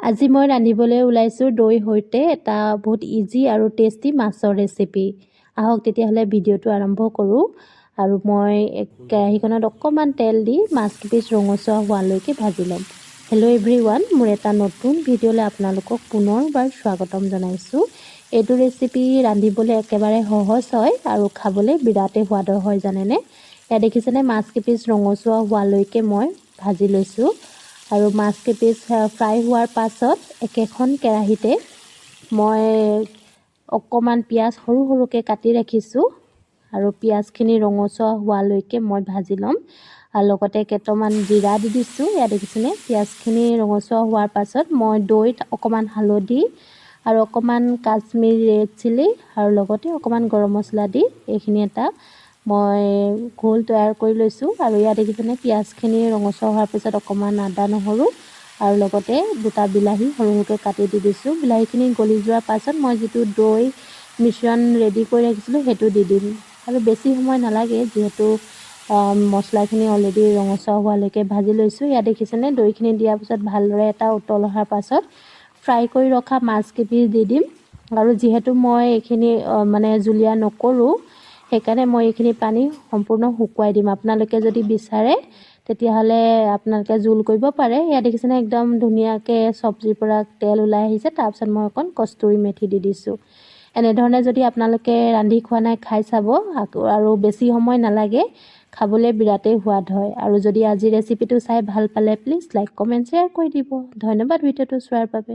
আজি মই ৰান্ধিবলৈ ওলাইছোঁ দৈ সৈতে এটা বহুত ইজি আৰু টেষ্টি মাছৰ ৰেচিপি। আহক তেতিয়াহ'লে ভিডিঅ'টো আৰম্ভ কৰোঁ। আৰু মই কেৰাহীখনত অকণমান তেল দি মাছকেইপিচ ৰঙচুৱা হোৱালৈকে ভাজি ল'ম। হেল্ল' এভৰিৱান, মোৰ এটা নতুন ভিডিঅ'লৈ আপোনালোকক পুনৰবাৰ স্বাগতম জনাইছোঁ। এইটো ৰেচিপি ৰান্ধিবলৈ একেবাৰে সহজ হয় আৰু খাবলৈ বিৰাটেই সোৱাদৰ হয় জানেনে। এয়া দেখিছেনে, মাছকেইপিচ ৰঙচুৱা হোৱালৈকে মই ভাজি লৈছোঁ। আৰু মাছকেইপিচ ফ্ৰাই হোৱাৰ পাছত একেখন কেৰাহীতে মই অকণমান পিঁয়াজ সৰু সৰুকৈ কাটি ৰাখিছোঁ আৰু পিঁয়াজখিনি ৰঙচুৱা হোৱালৈকে মই ভাজি ল'ম। আৰু লগতে কেইটামান জিৰা দি দিছোঁ। ইয়াত দেখিছেনে, পিঁয়াজখিনি ৰঙচুৱা হোৱাৰ পাছত মই দৈত অকণমান হালধি আৰু অকণমান কাশ্মীৰ ৰেড চিলি আৰু লগতে অকণমান গৰম মছলা দি এইখিনি এটা মই ঘোল তৈয়াৰ কৰি লৈছোঁ। আৰু ইয়াত দেখিছেনে, পিঁয়াজখিনি ৰঙচুৱা হোৱাৰ পিছত অকণমান আদা নহৰু আৰু লগতে দুটা বিলাহী সৰু সৰুকৈ কাটি দি দিছোঁ। বিলাহীখিনি গলি যোৱাৰ পাছত মই যিটো দৈ মিশ্ৰণ ৰেডি কৰি ৰাখিছিলোঁ সেইটো দি দিম। আৰু বেছি সময় নালাগে, যিহেতু মছলাখিনি অলৰেডি ৰঙচুৱা হোৱালৈকে ভাজি লৈছোঁ। ইয়াত দেখিছেনে, দৈখিনি দিয়াৰ পিছত ভালদৰে এটা উতল অহাৰ পাছত ফ্ৰাই কৰি ৰখা মাছকেইপিচ দি দিম। আৰু যিহেতু মই এইখিনি জুলীয়া নকৰোঁ, সেইকাৰণে মই এইখিনি পানী সম্পূৰ্ণ শুকুৱাই দিম। আপোনালোকে যদি বিচাৰে তেতিয়াহ'লে আপোনালোকে জোল কৰিব পাৰে। ইয়াত দেখিছেনে, একদম ধুনীয়াকৈ চব্জিৰ পৰা তেল ওলাই আহিছে। তাৰপিছত মই অকণ কস্তুৰী মেথি দি দিছোঁ। এনেধৰণে যদি আপোনালোকে ৰান্ধি খোৱা নাই, খাই চাব। আৰু বেছি সময় নালাগে, খাবলৈ বিৰাটেই সোৱাদ হয়। আৰু যদি আজি ৰেচিপিটো চাই ভাল পালে প্লিজ লাইক কমেণ্ট শ্বেয়াৰ কৰি দিব। ধন্যবাদ ভিডিঅ'টো চোৱাৰ বাবে।